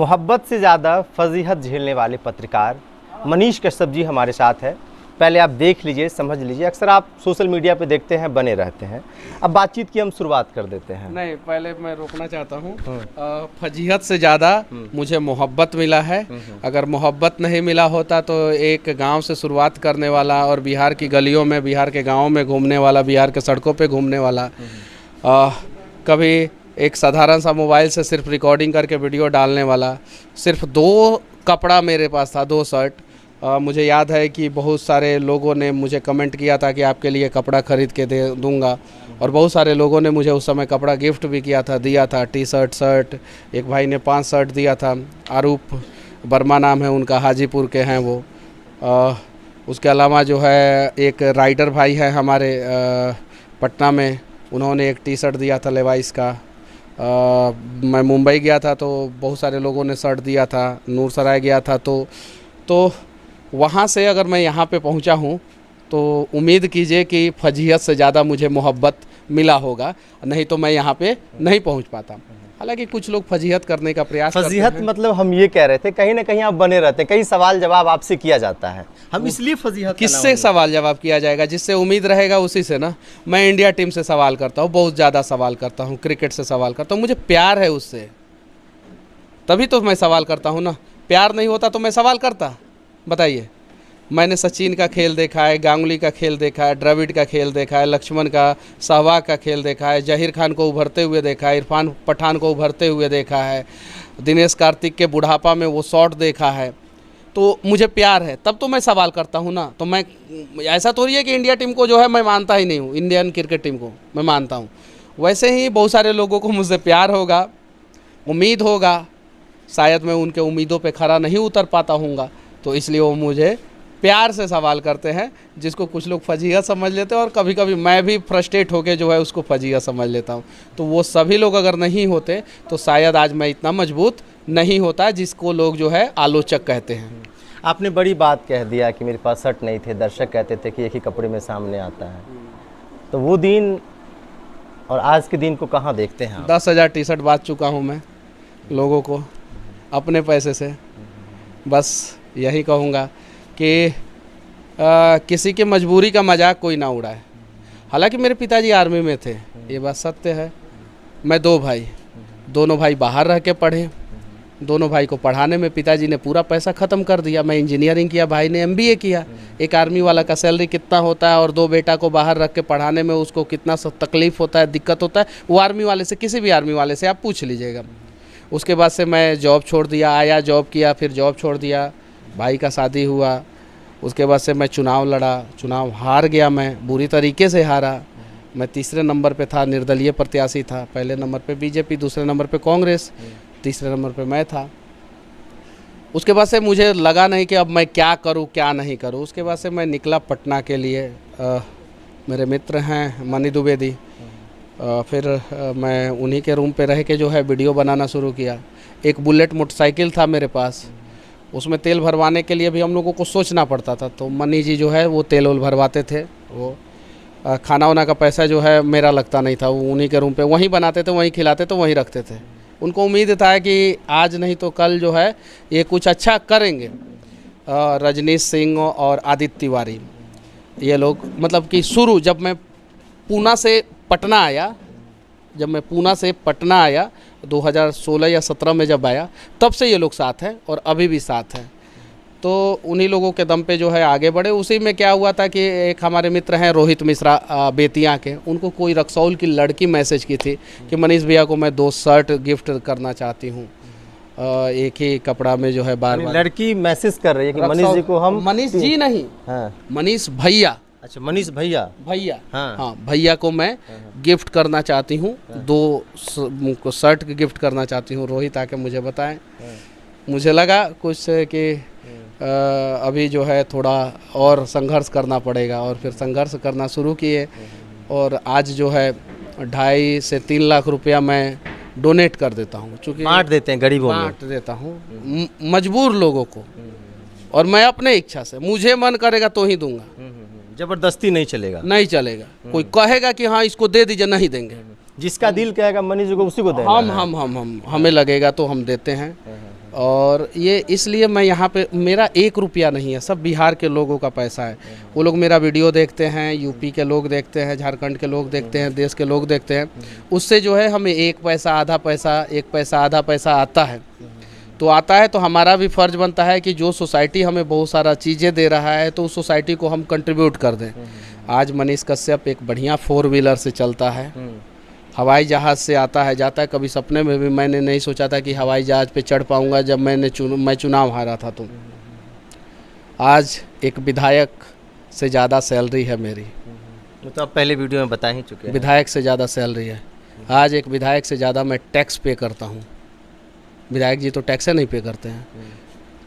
मोहब्बत से ज़्यादा फजीहत झेलने वाले पत्रकार मनीष कश्यप जी हमारे साथ है। पहले आप देख लीजिए, समझ लीजिए। अक्सर आप सोशल मीडिया पे देखते हैं, बने रहते हैं। अब बातचीत की हम शुरुआत कर देते हैं। नहीं, पहले मैं रोकना चाहता हूँ। फजीहत से ज़्यादा मुझे मोहब्बत मिला है। अगर मोहब्बत नहीं मिला होता तो एक गांव से शुरुआत करने वाला और बिहार की गलियों में, बिहार के गाँवों में घूमने वाला, बिहार के सड़कों पर घूमने वाला, कभी एक साधारण सा मोबाइल से सिर्फ रिकॉर्डिंग करके वीडियो डालने वाला, सिर्फ 2 कपड़ा मेरे पास था, 2 शर्ट। मुझे याद है कि बहुत सारे लोगों ने मुझे कमेंट किया था कि आपके लिए कपड़ा ख़रीद के दे दूँगा, और बहुत सारे लोगों ने मुझे उस समय कपड़ा गिफ्ट भी किया था, दिया था। टी शर्ट, शर्ट, एक भाई ने 5 शर्ट दिया था। आरूप वर्मा नाम है उनका, हाजीपुर के हैं वो। उसके अलावा जो है एक राइडर भाई है हमारे पटना में, उन्होंने एक टी शर्ट दिया था लेवाइस का। मैं मुंबई गया था तो बहुत सारे लोगों ने शर्ट दिया था। नूरसराय गया था तो वहाँ से अगर मैं यहाँ पे पहुँचा हूँ तो उम्मीद कीजिए कि फजीहत से ज़्यादा मुझे मोहब्बत मिला होगा, नहीं तो मैं यहाँ पे नहीं पहुँच पाता। हालांकि कुछ लोग फजीहत करने का प्रयास करते हैं। फजीहत मतलब हम ये कह रहे थे, कहीं ना कहीं आप बने रहते हैं, कई सवाल जवाब आपसे किया जाता है, हम इसलिए फजीहत। किससे सवाल जवाब किया जाएगा? जिससे उम्मीद रहेगा उसी से ना। मैं इंडिया टीम से सवाल करता हूँ, बहुत ज़्यादा सवाल करता हूँ, क्रिकेट से सवाल करता हूँ, मुझे प्यार है उससे, तभी तो मैं सवाल करता हूँ ना। प्यार नहीं होता तो मैं सवाल करता? बताइए। मैंने सचिन का खेल देखा है, गांगुली का खेल देखा है, द्रविड़ का खेल देखा है, लक्ष्मण का, सहवाग का खेल देखा है, जहीर खान को उभरते हुए देखा है, इरफान पठान को उभरते हुए देखा है, दिनेश कार्तिक के बुढ़ापा में वो शॉट देखा है। तो मुझे प्यार है, तब तो मैं सवाल करता हूँ ना। तो मैं ऐसा थोड़ी है कि इंडिया टीम को जो है मैं मानता ही नहीं हूँ, इंडियन क्रिकेट टीम को मैं मानता हूँ। वैसे ही बहुत सारे लोगों को मुझसे प्यार होगा, उम्मीद होगा, शायद मैं उनके उम्मीदों पे खरा नहीं उतर पाता हूँगा, तो इसलिए वो मुझे प्यार से सवाल करते हैं, जिसको कुछ लोग फजीहत समझ लेते हैं, और कभी कभी मैं भी फ्रस्ट्रेट होकर जो है उसको फजीहत समझ लेता हूँ। तो वो सभी लोग अगर नहीं होते तो शायद आज मैं इतना मजबूत नहीं होता, जिसको लोग जो है आलोचक कहते हैं। आपने बड़ी बात कह दिया कि मेरे पास शर्ट नहीं थे, दर्शक कहते थे कि एक ही कपड़े में सामने आता है। तो वो दिन और आज के दिन को कहाँ देखते हैं? 10,000 टी शर्ट बांट चुका हूँ मैं लोगों को अपने पैसे से। बस यही कहूँगा कि किसी की मजबूरी का मजाक कोई ना उड़ाए। हालांकि मेरे पिताजी आर्मी में थे, ये बात सत्य है। मैं 2 भाई, दोनों भाई बाहर रह के पढ़े। दोनों भाई को पढ़ाने में पिताजी ने पूरा पैसा ख़त्म कर दिया। मैं इंजीनियरिंग किया, भाई ने MBA किया। एक आर्मी वाला का सैलरी कितना होता है, और 2 बेटा को बाहर रख के पढ़ाने में उसको कितना तकलीफ़ होता है, दिक्कत होता है, वो आर्मी वाले से, किसी भी आर्मी वाले से आप पूछ लीजिएगा। उसके बाद से मैं जॉब छोड़ दिया, आया जॉब किया, फिर जॉब छोड़ दिया, भाई का शादी हुआ। उसके बाद से मैं चुनाव लड़ा, चुनाव हार गया, मैं बुरी तरीके से हारा। मैं तीसरे नंबर पे था, निर्दलीय प्रत्याशी था। पहले नंबर पे बीजेपी, दूसरे नंबर पे कांग्रेस, तीसरे नंबर पे मैं था। उसके बाद से मुझे लगा नहीं कि अब मैं क्या करूं क्या नहीं करूं। उसके बाद से मैं निकला पटना के लिए। मेरे मित्र हैं मनी द्विवेदी, फिर मैं उन्हीं के रूम पे रह के जो है वीडियो बनाना शुरू किया। एक बुलेट मोटरसाइकिल था मेरे पास, उसमें तेल भरवाने के लिए भी हम लोगों को सोचना पड़ता था, तो मनी जी जो है वो तेल वोल भरवाते थे। वो खाना वाना का पैसा जो है मेरा लगता नहीं था, वो उन्हीं के रूम पे वहीं बनाते थे, वहीं खिलाते थे, वहीं रखते थे। उनको उम्मीद था कि आज नहीं तो कल जो है ये कुछ अच्छा करेंगे। रजनीश सिंह और आदित्य तिवारी, ये लोग, मतलब कि शुरू जब मैं पूना से पटना आया, 2016 या 17 में जब आया, तब से ये लोग साथ हैं और अभी भी साथ हैं। तो उन्हीं लोगों के दम पे जो है आगे बढ़े। उसी में क्या हुआ था कि एक हमारे मित्र हैं रोहित मिश्रा बेतिया के, उनको कोई रक्सौल की लड़की मैसेज की थी कि मनीष भैया को मैं 2 शर्ट गिफ्ट करना चाहती हूँ, एक ही कपड़ा में जो है बार बार। लड़की मैसेज कर रही है कि मनीष जी को हम, मनीष जी नहीं, हाँ, मनीष भैया। अच्छा, मनीष भैया, हाँ, भैया को मैं गिफ्ट करना चाहती हूँ, 2 शर्ट गिफ्ट करना चाहती हूँ। रोहित आके मुझे बताएं। मुझे लगा कुछ कि अभी जो है थोड़ा और संघर्ष करना पड़ेगा, और फिर संघर्ष करना शुरू किए। और आज जो है 2.5 से 3 लाख रुपया मैं डोनेट कर देता हूँ, चूँकि बांट देते हैं गरीबों में, बांट देता हूँ मजबूर लोगों को। और मैं अपने इच्छा से, मुझे मन करेगा तो ही दूंगा, जबरदस्ती नहीं चलेगा, नहीं चलेगा। कोई कहेगा कि हाँ इसको दे दीजिए, नहीं देंगे। जिसका दिल कहेगा मनीष जी को उसी को देना हम हमें लगेगा तो हम देते हैं। और ये इसलिए मैं यहाँ पे, मेरा 1 रुपया नहीं है, सब बिहार के लोगों का पैसा है। वो लोग मेरा वीडियो देखते हैं, यूपी के लोग देखते हैं, झारखंड के लोग देखते हैं, देश के लोग देखते हैं। उससे जो है हमें 1 पैसा आधा पैसा, 1 पैसा आधा पैसा आता है। तो आता है तो हमारा भी फ़र्ज़ बनता है कि जो सोसाइटी हमें बहुत सारा चीज़ें दे रहा है तो उस सोसाइटी को हम कंट्रीब्यूट कर दें। आज मनीष कश्यप एक बढ़िया 4 व्हीलर से चलता है, हवाई जहाज़ से आता है जाता है। कभी सपने में भी मैंने नहीं सोचा था कि हवाई जहाज़ पे चढ़ पाऊँगा जब मैं चुनाव हारा था। तो आज एक विधायक से ज़्यादा सैलरी है मेरी। तो आप पहले वीडियो में बता ही चुके हैं, विधायक से ज़्यादा सैलरी है। आज एक विधायक से ज़्यादा मैं टैक्स पे करता हूँ। विधायक जी तो टैक्स नहीं पे करते हैं,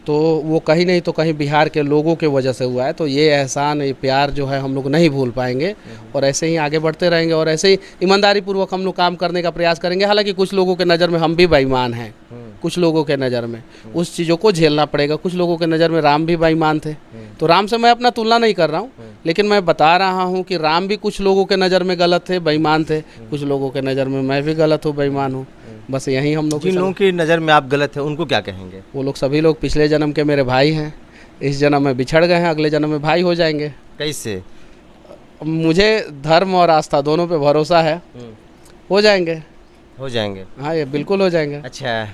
तो वो कहीं नहीं तो कहीं बिहार के लोगों के वजह से हुआ है। तो ये एहसान, ये प्यार जो है हम लोग नहीं भूल पाएंगे और ऐसे ही आगे बढ़ते रहेंगे और ऐसे ही ईमानदारी पूर्वक हम लोग काम करने का प्रयास करेंगे। हालांकि कुछ लोगों के नज़र में हम भी बेईमान हैं, कुछ लोगों के नज़र में उस चीज़ों को झेलना पड़ेगा। कुछ लोगों के नज़र में राम भी बेईमान थे, तो राम से मैं अपना तुलना नहीं कर रहा हूँ, लेकिन मैं बता रहा हूँ कि राम भी कुछ लोगों के नज़र में गलत थे, बेईमान थे। कुछ लोगों के नज़र में मैं भी गलत हूँ, बेईमान हूँ। बस यही हम लोग, जिन लोगों की नज़र में आप गलत हैं उनको क्या कहेंगे? वो लोग सभी लोग पिछले जन्म के मेरे भाई हैं, इस जन्म में बिछड़ गए हैं, अगले जन्म में भाई हो जाएंगे। कैसे? मुझे धर्म और आस्था दोनों पे भरोसा है, हो जाएंगे। हाँ, ये बिल्कुल हो जाएंगे। अच्छा,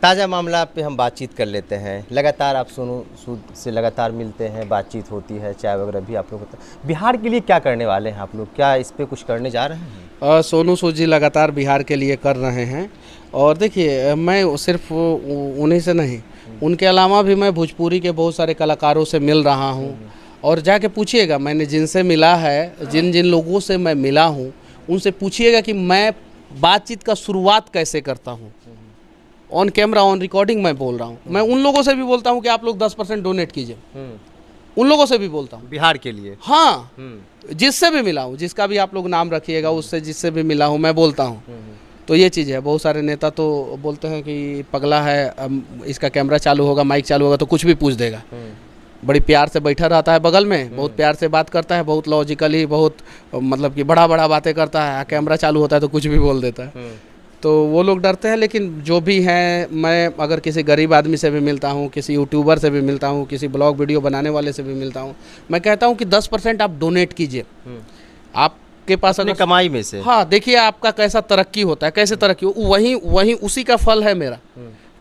ताज़ा मामला पे हम बातचीत कर लेते हैं। लगातार आप सोनू सूद से लगातार मिलते हैं, बातचीत होती है, चाय वगैरह भी आप लोग। बिहार के लिए क्या करने वाले हैं आप लोग? क्या इस पे कुछ करने जा रहे हैं? सोनू सूद जी लगातार बिहार के लिए कर रहे हैं। और देखिए, मैं सिर्फ उन्हीं से नहीं, उनके अलावा भी मैं भोजपुरी के बहुत सारे कलाकारों से मिल रहा हूँ। और जाके पूछिएगा, मैंने जिनसे मिला है, जिन जिन लोगों से मैं मिला हूँ, उनसे पूछिएगा कि मैं बातचीत का शुरुआत कैसे करता हूँ। ऑन कैमरा, ऑन रिकॉर्डिंग मैं बोल रहा हूँ। मैं उन लोगों से भी बोलता हूँ कि आप लोग 10% डोनेट कीजिए, उन लोगों से भी बोलता हूँ बिहार के लिए। हाँ, जिससे भी मिला हूँ, जिसका भी आप लोग नाम रखिएगा, उससे जिससे भी मिला हूँ मैं बोलता हूँ। तो ये चीज़ है। बहुत सारे नेता तो बोलते हैं कि पगला है, इसका कैमरा चालू होगा, माइक चालू होगा तो कुछ भी पूछ देगा। बड़ी प्यार से बैठा रहता है बगल में, बहुत प्यार से बात करता है, बहुत लॉजिकली, बहुत मतलब कि बड़ा बड़ा बातें करता है। कैमरा चालू होता है तो कुछ भी बोल देता है। तो वो लोग डरते हैं। लेकिन जो भी हैं, मैं अगर किसी गरीब आदमी से भी मिलता हूँ, किसी यूट्यूबर से भी मिलता हूँ, किसी ब्लॉग वीडियो बनाने वाले से भी मिलता हूँ, मैं कहता हूँ कि 10% आप डोनेट कीजिए। आपके पास अगर कमाई में से, हाँ, देखिए आपका कैसा तरक्की होता है, कैसे तरक्की हो, वही उसी का फल है मेरा,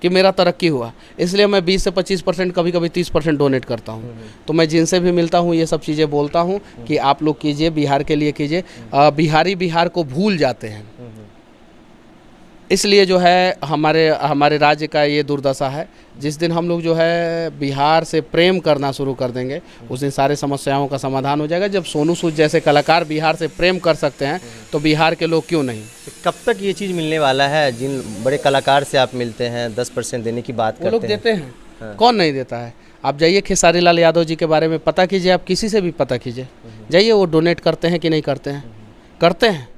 कि मेरा तरक्की हुआ। इसलिए मैं 20 से 25%, कभी कभी 30% डोनेट करता हूँ। तो मैं जिनसे भी मिलता हूँ ये सब चीज़ें बोलता हूँ कि आप लोग कीजिए, बिहार के लिए कीजिए। बिहारी बिहार को भूल जाते हैं, इसलिए जो है हमारे राज्य का ये दुर्दशा है। जिस दिन हम लोग जो है बिहार से प्रेम करना शुरू कर देंगे, उस दिन सारे समस्याओं का समाधान हो जाएगा। जब सोनू सूद जैसे कलाकार बिहार से प्रेम कर सकते हैं तो बिहार के लोग क्यों नहीं? कब तक ये चीज़ मिलने वाला है? जिन बड़े कलाकार से आप मिलते हैं, 10% देने की बात करते हैं, वो लोग देते हैं। कौन नहीं देता है? आप जाइए खेसारी लाल यादव जी के बारे में पता कीजिए, आप किसी से भी पता कीजिए, जाइए वो डोनेट करते हैं कि नहीं करते हैं? करते हैं,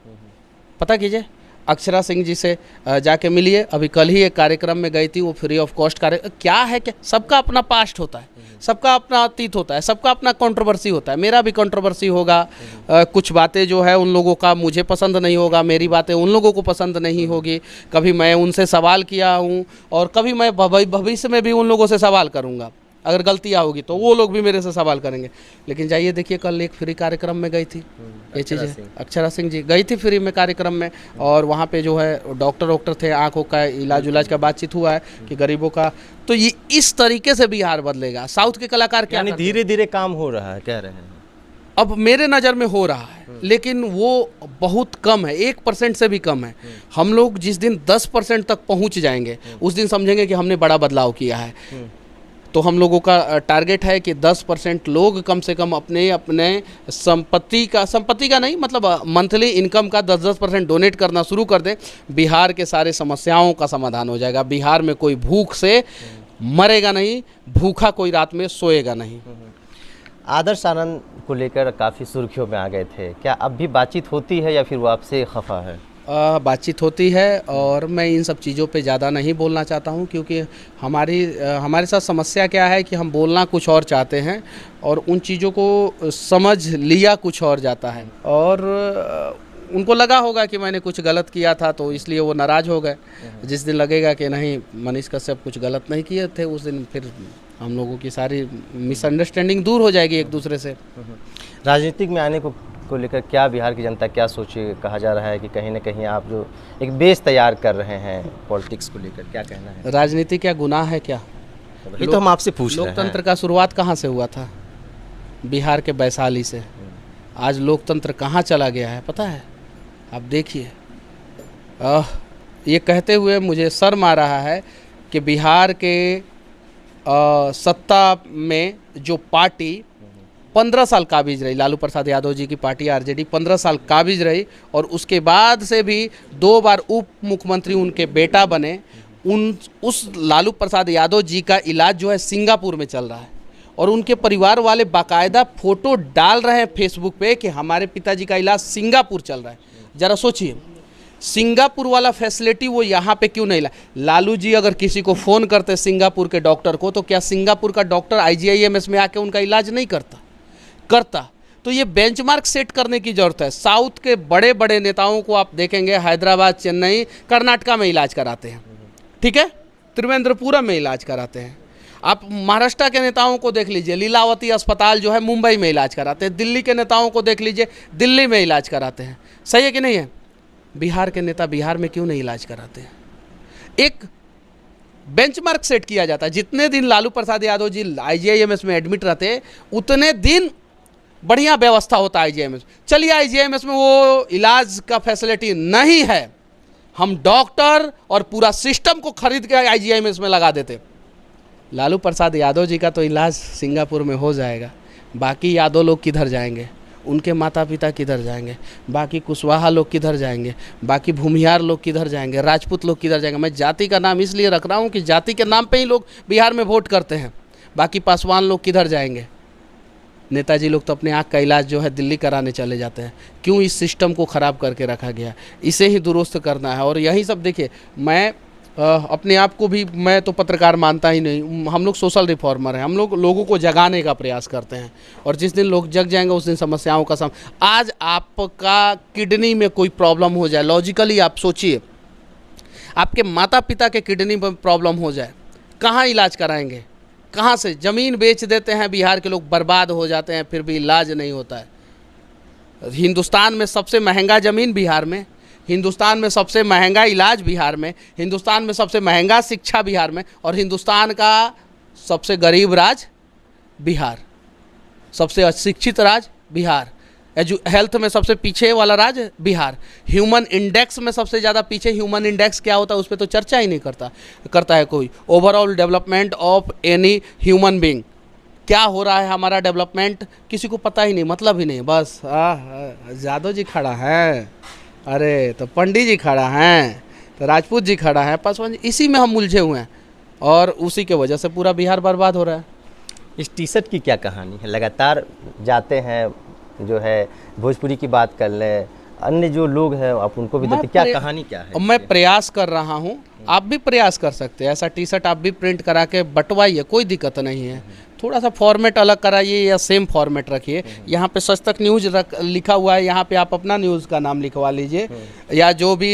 पता कीजिए। अक्षरा सिंह जी से जाके मिलिए, अभी कल ही एक कार्यक्रम में गई थी, वो फ्री ऑफ कॉस्ट क्या है, क्या सबका अपना पास्ट होता है, सबका अपना अतीत होता है, सबका अपना कंट्रोवर्सी होता है। मेरा भी कंट्रोवर्सी होगा, कुछ बातें जो है उन लोगों का मुझे पसंद नहीं होगा, मेरी बातें उन लोगों को पसंद नहीं होगी। कभी मैं उनसे सवाल किया हूँ और कभी मैं भविष्य में भी उन लोगों से सवाल करूँगा। अगर गलतियाँ होगी तो वो लोग भी मेरे से सवाल करेंगे। लेकिन जाइए देखिए, कल एक फ्री कार्यक्रम में गई थी, ये चीज़ है। अक्षरा सिंह जी गई थी फ्री में कार्यक्रम में, और वहाँ पे जो है डॉक्टर थे, आँखों का इलाज का बातचीत हुआ है कि गरीबों का। तो ये इस तरीके से बिहार बदलेगा। साउथ के कलाकार क्या धीरे धीरे काम हो रहा है, कह रहे हैं। अब मेरे नज़र में हो रहा है, लेकिन वो बहुत कम है, 1% से भी कम है। हम लोग जिस दिन 10% तक पहुँच जाएंगे, उस दिन समझेंगे कि हमने बड़ा बदलाव किया है। तो हम लोगों का टारगेट है कि 10% लोग कम से कम अपने संपत्ति का नहीं, मतलब मंथली इनकम का 10% डोनेट करना शुरू कर दें। बिहार के सारे समस्याओं का समाधान हो जाएगा। बिहार में कोई भूख से मरेगा नहीं, भूखा कोई रात में सोएगा नहीं। आदर्श आनंद को लेकर काफ़ी सुर्खियों में आ गए थे, क्या अब भी बातचीत होती है या फिर वो आपसे खफा है? बातचीत होती है, और मैं इन सब चीज़ों पे ज़्यादा नहीं बोलना चाहता हूँ, क्योंकि हमारे साथ समस्या क्या है कि हम बोलना कुछ और चाहते हैं और उन चीज़ों को समझ लिया कुछ और जाता है। और उनको लगा होगा कि मैंने कुछ गलत किया था, तो इसलिए वो नाराज़ हो गए। जिस दिन लगेगा कि नहीं मनीष कश्यप कुछ गलत नहीं किए थे, उस दिन फिर हम लोगों की सारी मिसअंडरस्टैंडिंग दूर हो जाएगी एक दूसरे से। राजनीतिक में आने को लेकर क्या बिहार की जनता क्या सोचे? कहा जा रहा है कि कहीं ना कहीं आप जो एक बेस तैयार कर रहे हैं पॉलिटिक्स को लेकर, क्या कहना है? राजनीति क्या गुनाह है क्या? ये तो हम आपसे पूछ रहे हैं। लोकतंत्र का शुरुआत कहाँ से हुआ था? बिहार के वैशाली से। आज लोकतंत्र कहाँ चला गया है पता है? आप देखिए, ये कहते हुए मुझे शर्म आ रहा है कि बिहार के सत्ता में जो पार्टी 15 साल काबिज रही, लालू प्रसाद यादव जी की पार्टी आरजेडी 15 साल काबिज रही, और उसके बाद से भी 2 बार उप मुख्यमंत्री उनके बेटा बने। उस लालू प्रसाद यादव जी का इलाज जो है सिंगापुर में चल रहा है, और उनके परिवार वाले बाकायदा फोटो डाल रहे हैं फेसबुक पे कि हमारे पिताजी का इलाज सिंगापुर चल रहा है। ज़रा सोचिए, सिंगापुर वाला फैसिलिटी वो यहाँ पे क्यों नहीं ला? लालू जी अगर किसी को फ़ोन करते सिंगापुर के डॉक्टर को, तो क्या सिंगापुर का डॉक्टर IGIMS में आके उनका इलाज नहीं करता? तो ये बेंचमार्क सेट करने की ज़रूरत है। साउथ के बड़े बड़े नेताओं को आप देखेंगे हैदराबाद, चेन्नई, कर्नाटका में इलाज कराते हैं, ठीक है, त्रिवेंद्रपुरम में इलाज कराते हैं। आप महाराष्ट्र के नेताओं को देख लीजिए, लीलावती अस्पताल जो है मुंबई में इलाज कराते हैं। दिल्ली के नेताओं को देख लीजिए, दिल्ली में इलाज कराते हैं। सही है कि नहीं है? बिहार के नेता बिहार में क्यों नहीं इलाज कराते हैं? एक बेंचमार्क सेट किया जाता है। जितने दिन लालू प्रसाद यादव जी IGIMS में एडमिट रहते, उतने दिन बढ़िया व्यवस्था होता है IGIMS। चलिए IGIMS में वो इलाज का फैसिलिटी नहीं है, हम डॉक्टर और पूरा सिस्टम को खरीद के IGIMS में लगा देते। लालू प्रसाद यादव जी का तो इलाज सिंगापुर में हो जाएगा, बाकी यादव लोग किधर जाएंगे? उनके माता पिता किधर जाएंगे? बाकी कुशवाहा लोग किधर जाएंगे? बाकी भूमिहार लोग किधर जाएंगे? राजपूत लोग किधर जाएंगे? मैं जाति का नाम इसलिए रख रहा हूँ कि जाति के नाम पे ही लोग बिहार में वोट करते हैं। बाकी पासवान लोग किधर जाएंगे? नेताजी लोग तो अपने आँख का इलाज जो है दिल्ली कराने चले जाते हैं। क्यों इस सिस्टम को ख़राब करके रखा गया? इसे ही दुरुस्त करना है। और यही सब देखिए, मैं अपने आप को भी, मैं तो पत्रकार मानता ही नहीं, हम लोग सोशल रिफॉर्मर हैं। हम लोग लोगों को जगाने का प्रयास करते हैं, और जिस दिन लोग जग जाएंगे उस दिन समस्याओं का आज आपका किडनी में कोई प्रॉब्लम हो जाए, लॉजिकली आप सोचिए, आपके माता पिता के किडनी में प्रॉब्लम हो जाए, कहाँ इलाज कराएंगे? कहाँ से? ज़मीन बेच देते हैं बिहार के लोग, बर्बाद हो जाते हैं, फिर भी इलाज नहीं होता है। हिंदुस्तान में सबसे महंगा ज़मीन बिहार में, हिंदुस्तान में सबसे महंगा इलाज बिहार में, हिंदुस्तान में सबसे महंगा शिक्षा बिहार में, और हिंदुस्तान का सबसे गरीब राज्य बिहार, सबसे अशिक्षित राज्य बिहार, हेल्थ में सबसे पीछे वाला राज्य बिहार, ह्यूमन इंडेक्स में सबसे ज़्यादा पीछे। ह्यूमन इंडेक्स क्या होता है उस पर तो चर्चा ही नहीं करता है कोई। Overall development of any human being, क्या हो रहा है हमारा डेवलपमेंट, किसी को पता ही नहीं, मतलब ही नहीं। बस यादव जी खड़ा है, अरे तो पंडित जी खड़ा हैं, तो राजपूत जी खड़ा है, पासवान जी, इसी में हम उलझे हुए हैं, और उसी के वजह से पूरा बिहार बर्बाद हो रहा है। इस टी-शर्ट की क्या कहानी है? लगातार जाते हैं, जो है भोजपुरी की बात कर लें, अन्य जो लोग हैं आप उनको भी देते, क्या कहानी क्या है? मैं प्रयास कर रहा हूँ, आप भी प्रयास कर सकते हैं। ऐसा टी-शर्ट आप भी प्रिंट करा के बंटवाइए, कोई दिक्कत नहीं है। थोड़ा सा फॉर्मेट अलग कराइए या सेम फॉर्मेट रखिए। यहाँ पे सच तक न्यूज़ लिखा हुआ है, यहाँ पे आप अपना न्यूज़ का नाम लिखवा लीजिए, या जो भी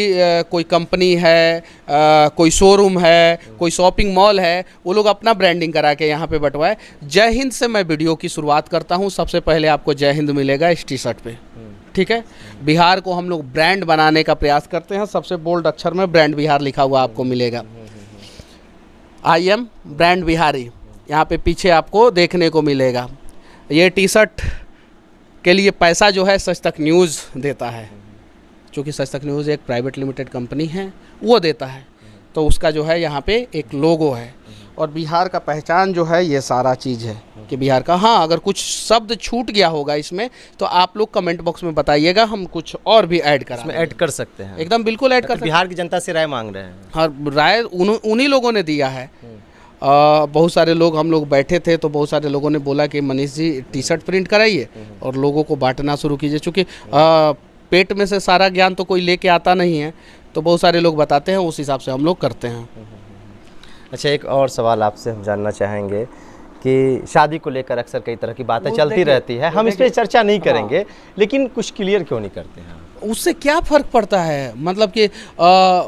कोई कंपनी है, कोई शोरूम है, कोई शॉपिंग मॉल है, वो लोग अपना ब्रांडिंग करा के यहाँ पे बंटवाए। जय हिंद से मैं वीडियो की शुरुआत करता हूँ। सबसे पहले आपको जय हिंद मिलेगा इस टी-शर्ट पे, ठीक है। बिहार को हम लोग ब्रांड बनाने का प्रयास करते हैं। सबसे बोल्ड अक्षर में ब्रांड बिहार लिखा हुआ आपको मिलेगा। आई एम ब्रांड बिहारी, यहाँ पे पीछे आपको देखने को मिलेगा। ये टी-शर्ट के लिए पैसा जो है सच तक न्यूज़ देता है, क्योंकि सच तक न्यूज़ एक प्राइवेट लिमिटेड कंपनी है, वो देता है। तो उसका जो है यहाँ पे एक लोगो है, और बिहार का पहचान जो है ये सारा चीज़ है कि बिहार का। हाँ, अगर कुछ शब्द छूट गया होगा इसमें तो आप लोग कमेंट बॉक्स में बताइएगा, हम कुछ और भी ऐड ऐड कर सकते हैं। एकदम बिल्कुल ऐड कर सकते हैं। बिहार की जनता से राय मांग रहे हैं। हाँ, राय उन्हीं लोगों ने दिया है। बहुत सारे लोग, हम लोग बैठे थे तो बहुत सारे लोगों ने बोला कि मनीष जी टी-शर्ट प्रिंट कराइए और लोगों को बांटना शुरू कीजिए, क्योंकि पेट में से सारा ज्ञान तो कोई लेके आता नहीं है, तो बहुत सारे लोग बताते हैं, उस हिसाब से हम लोग करते हैं। अच्छा, एक और सवाल आपसे हम जानना चाहेंगे कि शादी को लेकर अक्सर कई तरह की बातें चलती रहती है, हम इस पर चर्चा नहीं करेंगे, लेकिन कुछ क्लियर क्यों नहीं करते हैं? उससे क्या फ़र्क पड़ता है? मतलब कि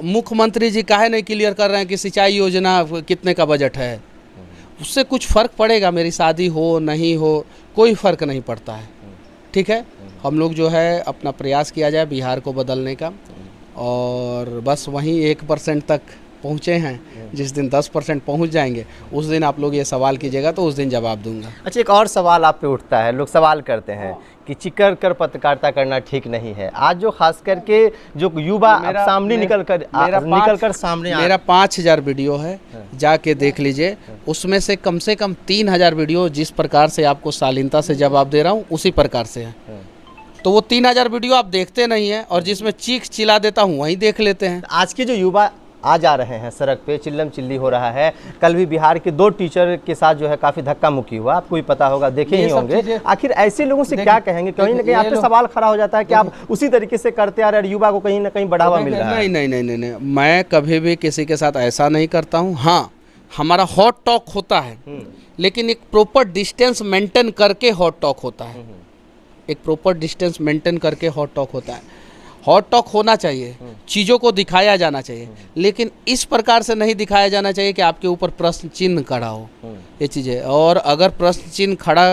मुख्यमंत्री जी काहे नहीं क्लियर कर रहे हैं कि सिंचाई योजना कितने का बजट है? उससे कुछ फ़र्क पड़ेगा? मेरी शादी हो नहीं हो कोई फ़र्क नहीं पड़ता है। ठीक है, हम लोग जो है अपना प्रयास किया जाए बिहार को बदलने का, और बस वहीं 1% तक पहुँचे हैं। जिस दिन 10% पहुँच जाएंगे उस दिन आप लोग ये सवाल कीजिएगा तो उस दिन जवाब दूंगा। अच्छा, एक और सवाल आप पे उठता है, लोग सवाल करते हैं कि चिकर कर पत्रकारिता करना ठीक नहीं है। आज जो खास करके जो युवा सामने निकल कर सामने मेरा 5000 वीडियो है, जाके देख लीजिए। उसमें से कम 3000 वीडियो जिस प्रकार से आपको शालीनता से जवाब दे रहा हूँ उसी प्रकार से है। तो वो 3000 वीडियो आप देखते नहीं हैं, और जिसमें चीख चिल्ला देता हूँ वहीं देख लेते हैं। आज के जो युवा आ जा रहे हैं सड़क पे, चिल्लम चिल्ली हो रहा है। कल भी बिहार के 2 टीचर के साथ जो है काफ़ी धक्का मुक्की हुआ, आपको भी पता होगा, देखे ही होंगे। आखिर ऐसे लोगों से क्या कहेंगे? कहीं ना कहीं आप पे सवाल खड़ा हो जाता है कि आप उसी तरीके से करते आ रहे हैं, युवा को कहीं ना कहीं बढ़ावा मिल रहा है। नहीं, मैं कभी भी किसी के साथ ऐसा नहीं करता हूँ। हाँ, हमारा हॉट टॉक होता है, लेकिन एक प्रॉपर डिस्टेंस मेंटेन करके हॉट टॉक होता है। एक प्रॉपर डिस्टेंस मेंटेन करके हॉट टॉक होता है। हॉट टॉक होना चाहिए, चीज़ों को दिखाया जाना चाहिए, लेकिन इस प्रकार से नहीं दिखाया जाना चाहिए कि आपके ऊपर प्रश्न चिन्ह खड़ा हो। ये चीज़ें, और अगर प्रश्न चिन्ह खड़ा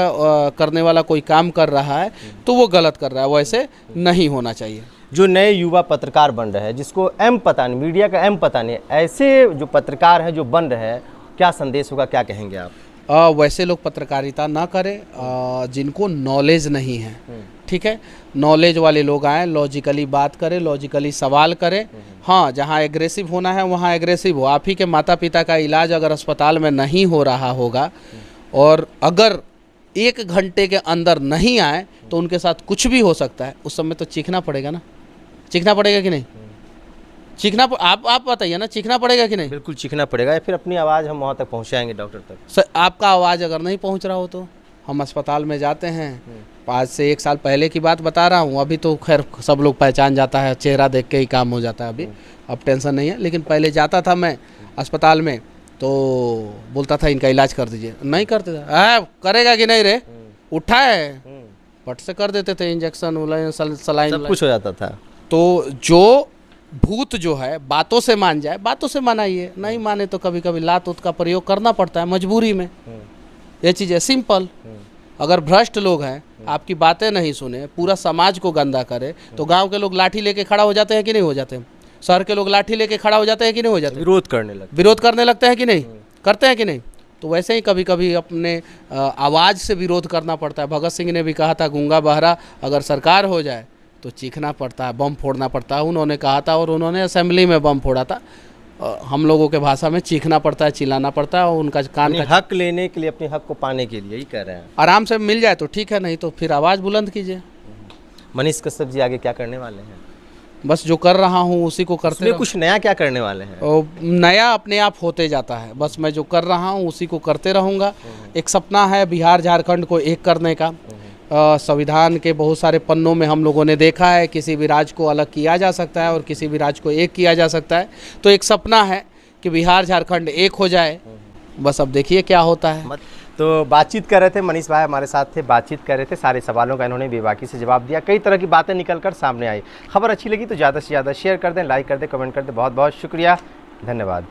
करने वाला कोई काम कर रहा है तो वो गलत कर रहा है, वैसे नहीं होना चाहिए। जो नए युवा पत्रकार बन रहे हैं, जिसको एम पता नहीं, मीडिया का एम पता नहीं, ऐसे जो पत्रकार हैं जो बन रहे हैं, क्या संदेश होगा, क्या कहेंगे आप? वैसे लोग पत्रकारिता ना करें जिनको नॉलेज नहीं है। ठीक है, नॉलेज वाले लोग आएँ, लॉजिकली बात करें, लॉजिकली सवाल करें। हाँ, जहाँ एग्रेसिव होना है वहाँ एग्रेसिव हो। आप ही के माता पिता का इलाज अगर अस्पताल में नहीं हो रहा होगा, और अगर 1 घंटे के अंदर नहीं आए तो उनके साथ कुछ भी हो सकता है। उस समय तो चीखना पड़ेगा ना, चीखना पड़ेगा कि नहीं? चीखना आप बताइए ना, चीखना पड़ेगा कि नहीं? बिल्कुल चीखना पड़ेगा, या फिर अपनी आवाज़ हम वहाँ तक पहुँचाएंगे, डॉक्टर तक। आपका आवाज़ अगर नहीं पहुँच रहा हो तो हम अस्पताल में जाते हैं। आज से 1 साल पहले की बात बता रहा हूँ, अभी तो खैर सब लोग पहचान जाता है, चेहरा देख के ही काम हो जाता है अभी, अब टेंशन नहीं है। लेकिन पहले जाता था मैं अस्पताल में तो बोलता था इनका इलाज कर दीजिए, नहीं करते थे। करेगा कि नहीं रे, उठा है, पट से कर देते थे, इंजेक्शन सलाइन सब कुछ हो जाता था। तो जो भूत जो है बातों से मान जाए, बातों से मनाइए, नहीं माने तो कभी कभी लात उत का प्रयोग करना पड़ता है मजबूरी में। ये चीज़ है, सिंपल। अगर भ्रष्ट लोग हैं, आपकी बातें नहीं सुने, पूरा समाज को गंदा करे, तो गांव के लोग लाठी लेके खड़ा हो जाते हैं कि नहीं हो जाते? शहर के लोग लाठी लेके खड़ा हो जाते हैं कि नहीं हो जाते? विरोध करने लगते हैं कि नहीं? करते हैं कि नहीं? तो वैसे ही कभी कभी अपने आवाज़ से विरोध करना पड़ता है। भगत सिंह ने भी कहा था, गूंगा बहरा अगर सरकार हो जाए तो चीखना पड़ता है, बम फोड़ना पड़ता है, उन्होंने कहा था, और उन्होंने असेंबली में बम फोड़ा था। हम लोगों के भाषा में चीखना पड़ता है, चिल्लाना पड़ता है, और उनका कान का हक लेने के लिए, अपने हक को पाने के लिए ही कह रहे हैं। आराम से मिल जाए तो ठीक है, नहीं तो फिर आवाज़ बुलंद कीजिए। मनीष कश्यप जी आगे क्या करने वाले हैं? बस जो कर रहा हूँ उसी को करते रहूं। कुछ नया क्या करने वाले हैं? नया अपने आप होते जाता है, बस मैं जो कर रहा हूँ उसी को करते रहूँगा। एक सपना है बिहार झारखंड को एक करने का। संविधान के बहुत सारे पन्नों में हम लोगों ने देखा है किसी भी राज्य को अलग किया जा सकता है और किसी भी राज्य को एक किया जा सकता है। तो एक सपना है कि बिहार झारखंड एक हो जाए, बस अब देखिए क्या होता है। तो बातचीत कर रहे थे मनीष भाई, हमारे साथ थे, बातचीत कर रहे थे, सारे सवालों का इन्होंने बेबाकी से जवाब दिया, कई तरह की बातें निकल कर सामने आई। खबर अच्छी लगी तो ज़्यादा से ज़्यादा शेयर कर दें, लाइक कर दें, कमेंट कर दें। बहुत बहुत शुक्रिया, धन्यवाद।